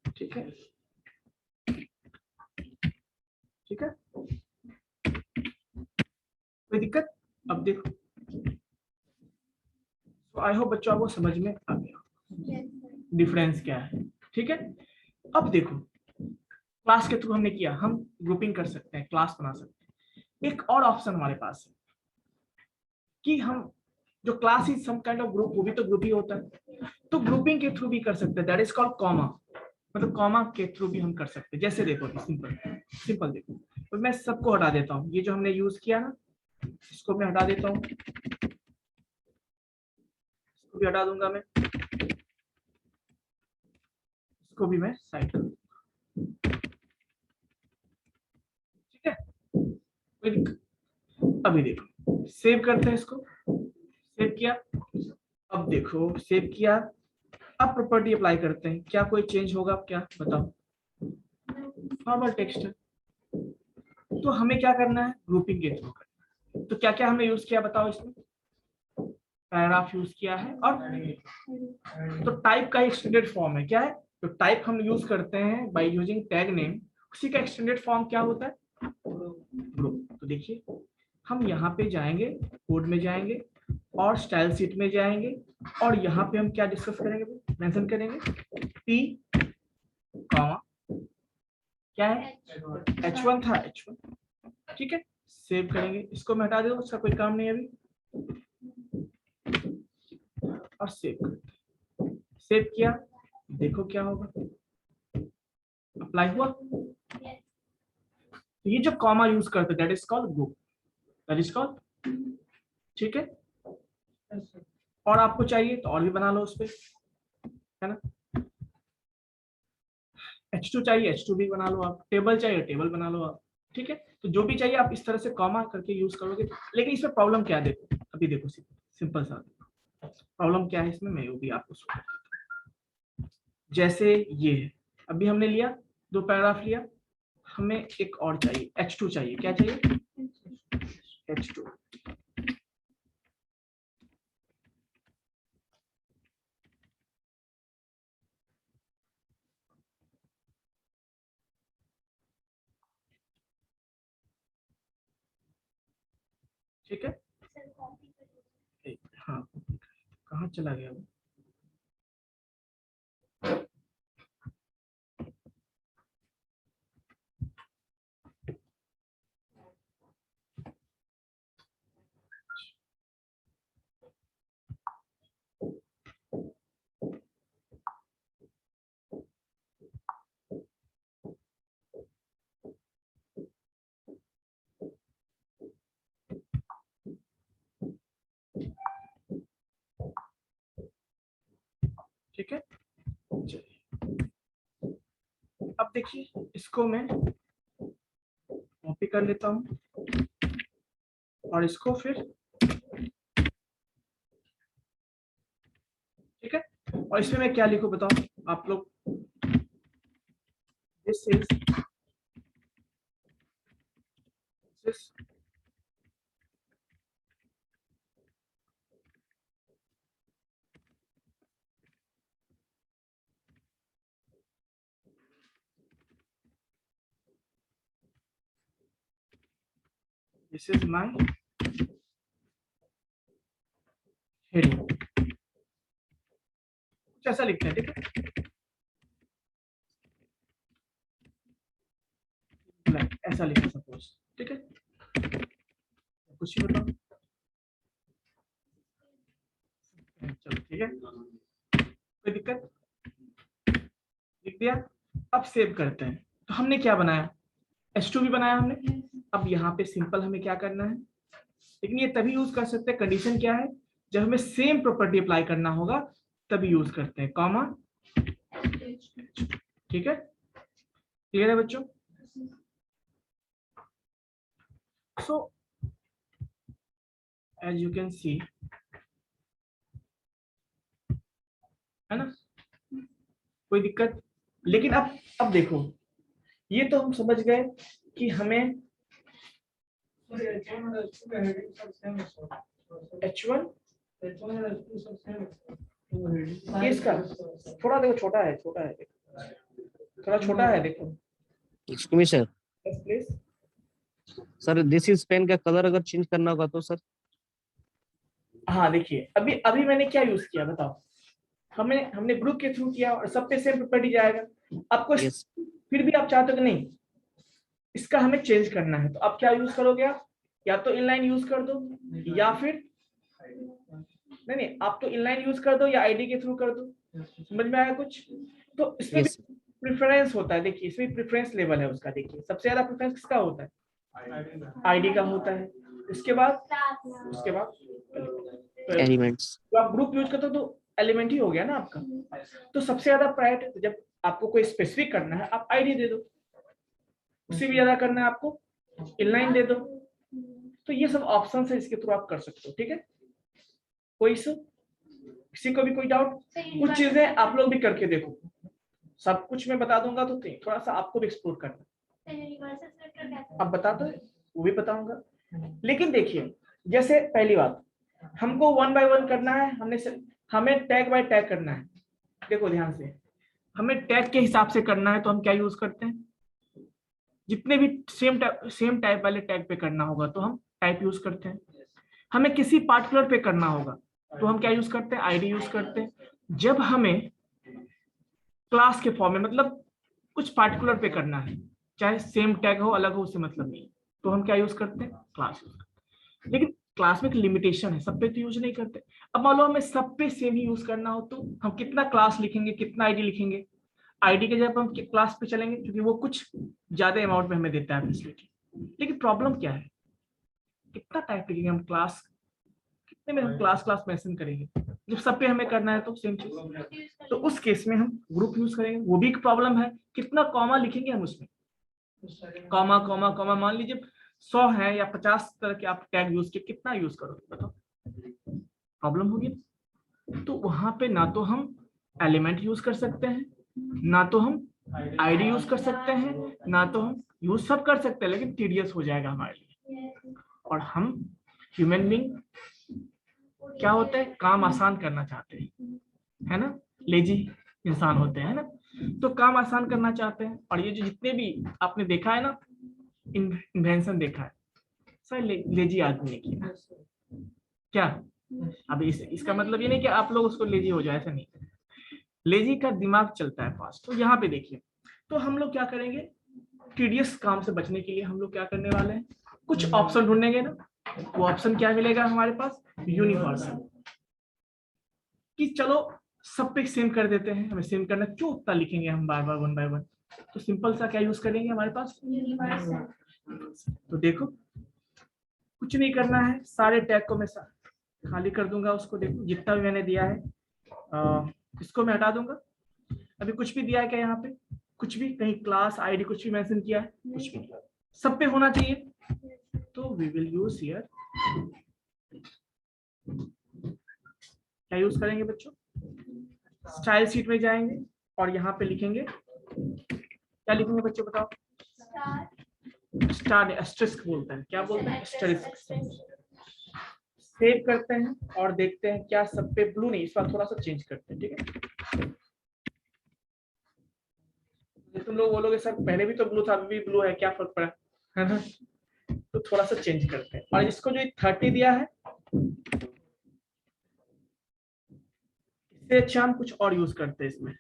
ठीक है, ठीक है, कोई दिक्कत? अब देखो, तो आई होप बच्चों आपको समझ में आ गया डिफरेंस क्या है, ठीक है। अब देखो क्लास के थ्रू हमने किया, हम ग्रुपिंग कर सकते हैं, क्लास बना सकते हैं। एक और ऑप्शन हमारे पास है कि हम जो class is some kind of group, वो भी तो ग्रुप ही होता है, तो ग्रुपिंग के थ्रू भी कर सकते हैं, दैट इज कॉल्ड कॉमा, मतलब कॉमा के थ्रू भी हम कर सकते हैं। जैसे देखो सिंपल सिंपल देखो, तो मैं सबको हटा देता हूँ, ये जो हमने यूज किया ना इसको मैं हटा देता हूँ, इसको भी हटा दूंगा मैं, इसको भी मैं साइड कर दूंगा, ठीक है, कोई दिक्कत? अभी देखो सेव करते हैं इसको, सेव किया, अब देखो सेव किया, अब प्रॉपर्टी अप्लाई करते हैं, क्या कोई चेंज होगा क्या बताओ? नॉर्मल टेक्स्ट है, तो हमें क्या करना है, ग्रुपिंग के थ्रू करना है। तो क्या क्या हमने यूज किया बताओ इसमें? पैराग्राफ यूज किया है, और तो टाइप का एक्सटेंडेड फॉर्म है, क्या है, तो टाइप हम यूज करते हैं बाय यूजिंग टैग नेम, उसी का एक्सटेंडेड फॉर्म क्या होता है, ग्रुप। तो देखिए हम यहाँ पे जाएंगे, कोड में जाएंगे और स्टाइल शीट में जाएंगे, और यहाँ पे हम क्या डिस्कस करेंगे, मेंशन करेंगे p कॉमा क्या है, h1 था h1, ठीक है, सेव करेंगे, इसको मैं हटा दूं, उसका कोई काम नहीं है अभी, और सेव करते हैं, सेव किया, देखो क्या होगा, अप्लाई हुआ। तो ये जो कॉमा यूज करते that is called group, that is called, ठीक है। और आपको चाहिए तो और भी बना लो उस पे, है ना, H2 चाहिए H2 भी बना लो आप, टेबल चाहिए टेबल बना लो आप, ठीक है। तो जो भी चाहिए आप इस तरह से कॉमा करके यूज करोगे। लेकिन इसमें प्रॉब्लम क्या है, देखो अभी देखो सिंपल सा प्रॉब्लम क्या है इसमें, मैं वो भी आपको सुना देता हूं। जैसे ये है, अभी हमने लिया 2 पैराग्राफ लिया, हमें एक और चाहिए H2 चाहिए, क्या चाहिए H2, ठीक है। हाँ कहाँ चला गया वो, ठीक है। चलिए अब देखिए इसको मैं कॉपी कर लेता हूँ और इसको फिर, ठीक है, और इसमें मैं क्या लिखूं बताओ आप लोग, this is this is my heading, कुछ ऐसा लिखते हैं, ठीक है, ऐसा लिखा सपोज, ठीक है, कुछ ही बताओ, चलो ठीक है, कोई दिक्कत, लिख दिया। अब सेव करते हैं, तो हमने क्या बनाया, H2 भी बनाया हमने। अब यहाँ पे सिंपल हमें क्या करना है, लेकिन ये तभी यूज कर सकते हैं, कंडीशन क्या है, जब हमें सेम प्रॉपर्टी अप्लाई करना होगा तभी यूज करते हैं, कॉमा, ठीक है, क्लियर है बच्चों? So as you can see, है ना, कोई दिक्कत? लेकिन अब देखो, ये तो हम समझ गए कि हमें H1 और H2 का heading सब same है sir. H1 H1 और H2 सब same है sir. तो heading इसका थोड़ा देखो छोटा है, थोड़ा छोटा है, देखो Excuse me, sir. yes, please. Sir, this is pen का कलर अगर चेंज करना होगा तो सर? हाँ देखिए, अभी मैंने क्या यूज किया बताओ, हमने ग्रुप के थ्रू किया और सब पे सेम प्रॉपर्टी जाएगा। आपको Yes. फिर भी आप चाहते हो कि नहीं इसका हमें चेंज करना है, तो आप क्या यूज करोगे? आप या तो इनलाइन यूज कर दो, या फिर नहीं आप तो इनलाइन यूज कर दो या आईडी के थ्रू कर दो। समझ में आया कुछ? तो इसमें Yes. भी प्रेफरेंस होता है। देखिए इसमें प्रेफरेंस लेवल है उसका। देखिए सबसे ज्यादा प्रेफरेंस किसका होता है? आईडी का होता है। उसके बाद Elements. तो आप ग्रुप यूज करते हो तो एलिमेंट ही हो गया ना आपका। तो सबसे ज्यादा प्रायोरिटी, जब आपको कोई स्पेसिफिक करना है आप आईडी दे दो, उससे भी ज्यादा करना है आपको इनलाइन दे दो। तो ये सब ऑप्शन है, इसके थ्रू आप कर सकते हो। ठीक है, कोई इशू? किसी को भी कोई डाउट? कुछ चीजें आप लोग भी करके देखो, सब कुछ मैं बता दूंगा तो थोड़ा सा आपको भी एक्सप्लोर करना। अब बता दो, वो भी बताऊंगा। लेकिन देखिए, जैसे पहली बात, हमको 1 बाय 1 करना है, हमें टैग बाय टैग करना है। देखो ध्यान से, हमें टैग के हिसाब से करना है तो हम क्या यूज करते हैं? जितने भी सेम टाइप वाले टैग पे करना होगा तो हम टाइप यूज करते हैं। हमें किसी पार्टिकुलर पे करना होगा तो हम क्या यूज करते हैं? आईडी यूज करते हैं। जब हमें क्लास के फॉर्म में, मतलब कुछ पार्टिकुलर पे करना है, चाहे सेम टैग हो अलग हो, उससे मतलब नहीं, तो हम क्या यूज करते हैं? क्लास यूज करते हैं। लेकिन क्लास में एक लिमिटेशन है, सब पे तो यूज नहीं करते। अब मान लो हमें सब पे सेम ही यूज करना हो तो हम कितना क्लास लिखेंगे, कितना आईडी लिखेंगे? आईडी के जगह हम क्लास पे चलेंगे, क्योंकि वो कुछ ज्यादा अमाउंट में हमें देता है फैसिलिटी। लेकिन प्रॉब्लम क्या है, कितना टाइप लिखेंगे हम? क्लास कितने में हम क्लास मेंशन करेंगे? जब सब पे हमें करना है तो सेम चीज, तो उस केस में हम ग्रुप यूज करेंगे। वो भी एक प्रॉब्लम है, कितना कॉमा लिखेंगे हम उसमें? कॉमा कॉमा कॉमा, मान लीजिए 100 है या 50 तरह के आप टैग यूज किए, कितना यूज करोगे बताओ? प्रॉब्लम होगी। तो वहां पे ना तो हम एलिमेंट यूज कर सकते हैं, ना तो हम आईडी यूज कर सकते हैं, ना तो हम यूज सब कर सकते हैं, लेकिन टीडियस हो जाएगा हमारे लिए। और हम ह्यूमन बीइंग क्या होते हैं? काम आसान करना चाहते हैं, है ना? लेजी इंसान होते हैं ना, तो काम आसान करना चाहते हैं। और ये जो जितने भी आपने देखा है ना, इन्वेंशन देखा है, सर लेजी आदमी ने किया क्या? अब इसका मतलब ये नहीं कि आप लोग उसको लेजी हो जाए, ऐसा नहीं। लेजी का दिमाग चलता है फास्ट। तो यहाँ पे देखिए, तो हम लोग क्या करेंगे? टीडियस काम से बचने के लिए हम लोग क्या करने वाले हैं? कुछ ऑप्शन ढूंढेंगे ना। वो ऑप्शन क्या मिलेगा हमारे पास? यूनिवर्सल। कि चलो सब पे सेम कर देते हैं, हमें सेम करना क्यों उतना लिखेंगे हम बार बार 1 बाय 1? तो सिंपल सा क्या यूज करेंगे हमारे पास? तो देखो, कुछ नहीं करना है, सारे टैग को मैं खाली कर दूंगा उसको। देखो जितना भी मैंने दिया है इसको मैं हटा दूंगा। अभी कुछ भी दिया है क्या यहाँ पे? कुछ भी, कहीं क्लास आईडी कुछ भी मेंशन किया है? कुछ भी नहीं। सब पे होना चाहिए, तो वी विल यूज हियर, क्या यूज करेंगे बच्चों? स्टाइल शीट में जाएंगे और यहाँ पे लिखेंगे, क्या लिखेंगे बच्चों बताओ? स्टार एस्टेरिस्क बोलते हैं। क्या बोलते हैं? एस्टेरिस्क। सेव करते हैं और देखते हैं क्या सब पे ब्लू नहीं, इस बार थोड़ा सा चेंज करते हैं। ठीक है, तुम लोग बोलोगे सर पहले भी तो ब्लू था, अभी भी ब्लू है, क्या फर्क पड़ा, है ना? तो थोड़ा सा चेंज करते हैं। और इसको जो 30 दिया है, इससे अच्छा हम कुछ और यूज करते हैं इसमें।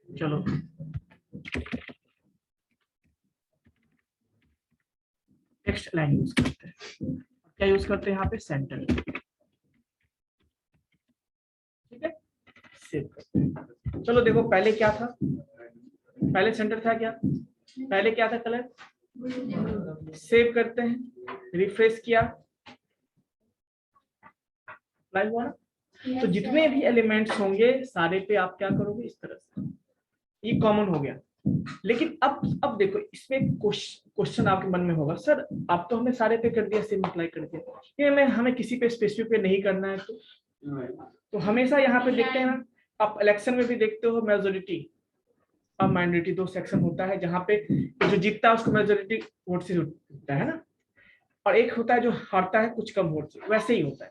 चलो टेक्स्ट लाइन यूज करते हैं। क्या यूज करते हैं यहाँ पे? सेंटर। ठीक है, सेव करते हैं। चलो देखो, पहले क्या था? पहले सेंटर था क्या? पहले क्या था? कलर। सेव करते हैं, रिफ्रेश किया, लाइव हुआ ना? तो जितने भी एलिमेंट्स होंगे सारे पे आप क्या करोगे? इस तरह से। ये कॉमन हो गया। लेकिन अब देखो, इसमें क्वेश्चन आपके मन में होगा, सर आप तो हमें सारे पे कर दिया, सेम अप्लाई कर दिया, ये मैं हमें किसी पे स्पेसिफिक पे नहीं करना है, तो हमेशा यहाँ पे देखते हैं ना, आप इलेक्शन में भी देखते हो मेजोरिटी और माइनॉरिटी दो सेक्शन होता है, जहाँ पे जो जीतता है उसको मेजोरिटी वोट से जीतता है ना, और एक होता है जो हारता है कुछ कम वोट से, वैसे ही होता है।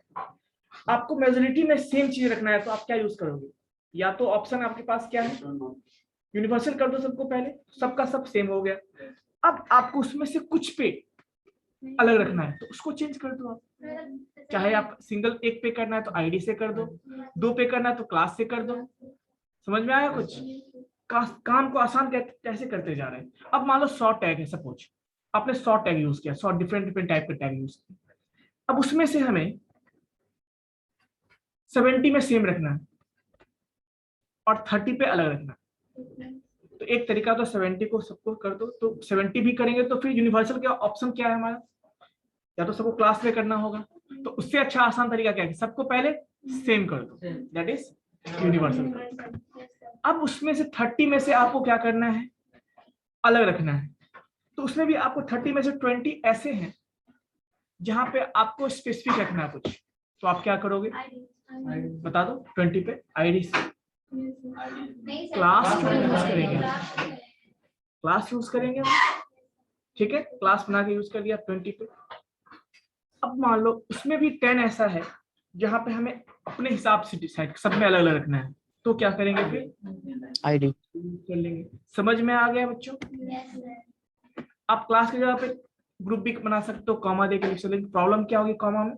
आपको मेजोरिटी में सेम चीज रखना है तो आप क्या यूज करोगे, या तो ऑप्शन आपके पास क्या है, यूनिवर्सल कर दो सबको, पहले सबका सब सेम हो गया। अब आपको उसमें से कुछ पे अलग रखना है तो उसको चेंज कर दो आप, चाहे आप सिंगल एक पे करना है तो आईडी से कर दो, दो पे करना है तो क्लास से कर दो। समझ में आया कुछ? काम को आसान कैसे करते जा रहे हैं। अब मान लो 100 टैग है, सपोज आपने 100 टैग यूज किया, 100 डिफरेंट टाइप के टैग यूज किए, अब उसमें से हमें 70 में सेम रखना है और 30 पे अलग रखना है। तो एक तरीका तो 70 को सबको कर दो, तो 70 भी करेंगे तो फिर यूनिवर्सल का ऑप्शन क्या है हमारा, या तो सबको क्लास में करना होगा, तो उससे अच्छा आसान तरीका क्या है, सबको पहले सेम कर दो, दैट इज यूनिवर्सल। अब उसमें से 30 में से आपको क्या करना है, अलग रखना है, तो उसमें भी आपको 30 में से 20 ऐसे हैं जहां पे आपको स्पेसिफिक रखना है कुछ, तो आप क्या करोगे बता दो। 20 पे आईडी से क्लास यूज करेंगे, क्लास यूज करेंगे, ठीक है, क्लास बना के यूज कर दिया 20 पे। अब मान लो उसमें भी 10 ऐसा है जहां पे हमें अपने हिसाब से डिसाइड सब में अलग अलग रखना है, तो क्या करेंगे फिर आईडी कर लेंगे। समझ में आ गया बच्चों? आप क्लास की जगह पे ग्रुप भी बना सकते हो, कॉमा दे के लिख सकते हो। प्रॉब्लम क्या होगी कॉमा में,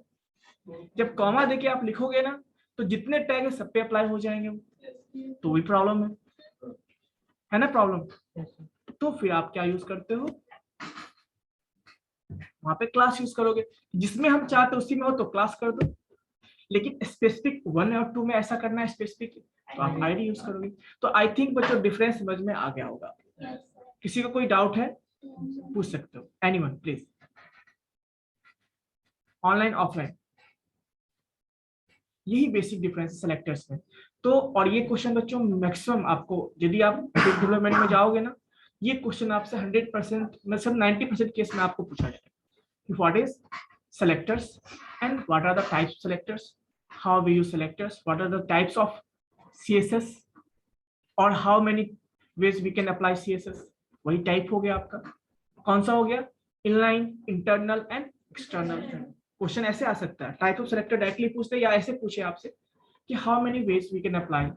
जब कॉमा दे के आप लिखोगे ना तो जितने टैग है सब पे अप्लाई हो जाएंगे, तो वही प्रॉब्लम है ना प्रॉब्लम। तो फिर आप क्या यूज करते हो, वहां पे क्लास यूज करोगे, जिसमें हम चाहते उसी में हो तो क्लास कर दो, लेकिन स्पेसिफिक 1 और 2 में ऐसा करना है स्पेसिफिक, तो आप आईडी यूज करोगे। तो आई थिंक बच्चों डिफरेंस समझ में आ गया होगा। किसी को कोई डाउट है पूछ सकते हो, एनीवन प्लीज। ऑनलाइन ऑफलाइन यही बेसिक डिफरेंस सेलेक्टर्स में। तो और ये क्वेश्चन बच्चों मैक्सिमम आपको, यदि आप डेवलपमेंट में जाओगे ना, ये क्वेश्चन आपसे 100% मतलब 90% केस में आपको पूछा जाएगा। What is selectors and what are the types of selectors, how we use selectors, what are the types of CSS or how many ways we can apply CSS। वही टाइप हो गया आपका, कौन सा हो गया, inline, internal and external. Question ऐसे आ सकता है, टाइप ऑफ सेलेक्टर डायरेक्टली पूछते या ऐसे पूछे आपसे कि how many ways we can apply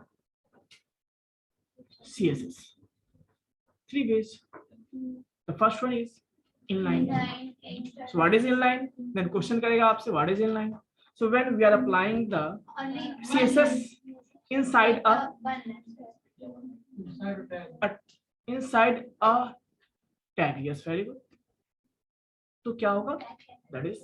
CSS। 3 ways, the first one is inline। So what is inline? Then question करेगा आपसे what is inline? So when we are applying the CSS inside a tag, yes very good। तो क्या होगा, that is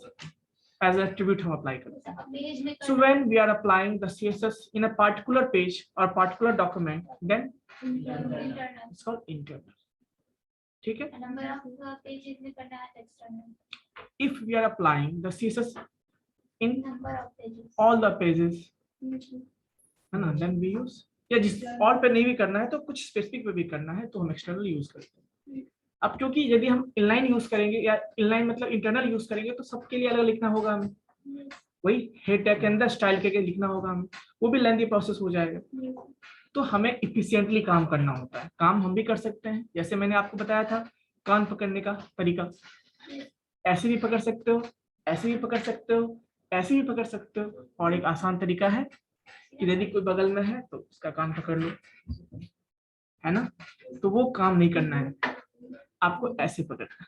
as an attribute हम apply करेंगे। So when we are applying the CSS in a particular page or particular document, then it's called internal। ठीक है। If we are applying the CSS in all the pages, है ना, then we use, या जिस all पे नहीं भी करना है तो कुछ स्पेसिफिक पे भी करना है तो हम एक्सटर्नल यूज करते हैं। अब क्योंकि यदि हम इनलाइन यूज करेंगे या इनलाइन मतलब इंटरनल यूज करेंगे तो सबके लिए अलग लिखना होगा हमें, वही हेड टैग के अंदर स्टाइल के लिखना होगा हमें, वो भी लेंथी प्रोसेस हो जाएगा। तो हमें इफिशिएंटली काम करना होता है। काम हम भी कर सकते हैं, जैसे मैंने आपको बताया था कान पकड़ने का तरीका, ऐसे भी पकड़ सकते हो, ऐसे भी पकड़ सकते हो, ऐसे भी पकड़ सकते हो, और एक आसान तरीका है कि यदि कोई बगल में है तो उसका कान पकड़ लो, है ना, तो वो काम नहीं करना है, आपको ऐसे पकड़ना,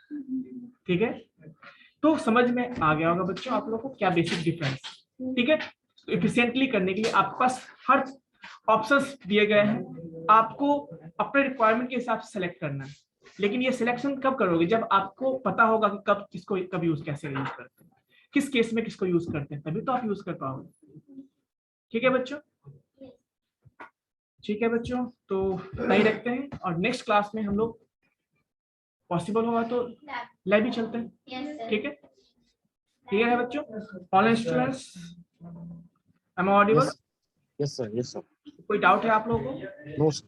ठीक है। तो समझ में आ गया होगा बच्चों आप लोगों को क्या बेसिक डिफरेंस, ठीक है। तो इफिशिएंटली करने के लिए आपके पास हर ऑप्शंस दिए गए हैं, आपको अपने रिक्वायरमेंट के हिसाब से सेलेक्ट करना है। लेकिन ये सिलेक्शन कब करोगे, जब आपको पता होगा कि कब किसको कब यूज कैसे यूज करते हैं, किस केस में किसको यूज करते हैं, तभी तो आप यूज कर पाओगे। ठीक है बच्चों, ठीक है बच्चों, तो नहीं रखते हैं और नेक्स्ट क्लास में हम लोग पॉसिबल होगा तो लैब भी चलते हैं, ठीक है। क्लियर है बच्चों? Online students, am I audible? Yes sir, yes sir. कोई डाउट है आप लोगों को? No sir.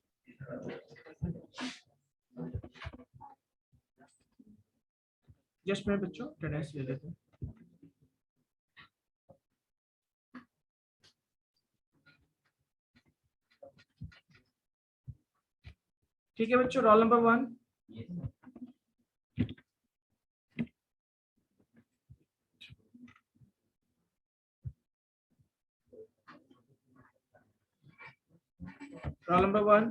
जस्ट मैं बच्चों अटेंडेंस ले लेते हैं। ठीक है बच्चों, roll number 1। Roll number 1,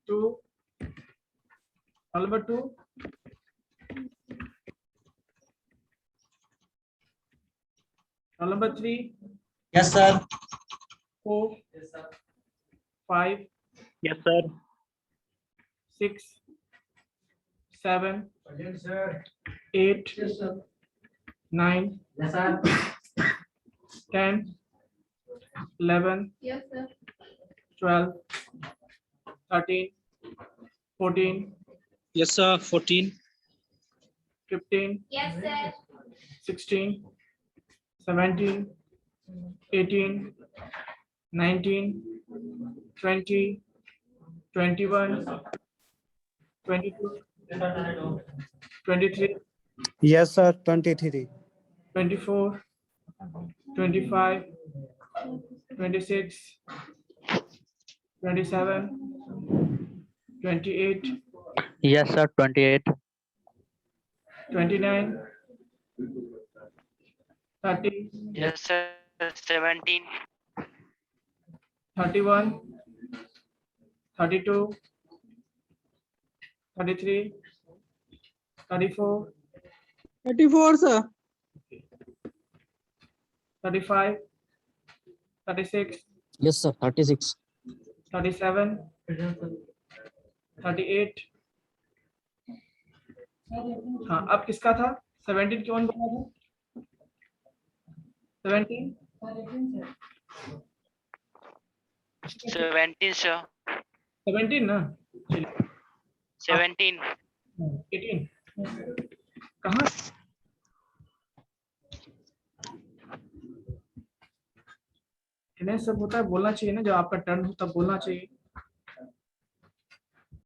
2, roll number 2, roll number 3, Yes, sir. 4, 5, Yes, sir. 6, 7, Present, sir. 8, Yes, sir. 9, Yes, sir. 10, 11, Yes, sir. 12, 13, 14, Yes, sir. 14. 15, Yes, sir. 16, 17, 18, 19, 20, 21, 22, 23, Yes, sir. 23. 24, 25, 26, 27, 28, Yes, sir. 28. 29, 30, Yes, sir. 17. 31, 32, 33, 34, 34, sir. 35, 36, Yes, sir. 36. 37, 38। हाँ, अब किसका था? 17 कौन बोला था? 17, 17, sir. 17 ना? चलिए 17. 18 कहाँ? इन्हें सब होता है, बोलना चाहिए ना, जब आपका टर्न हो तब बोलना चाहिए।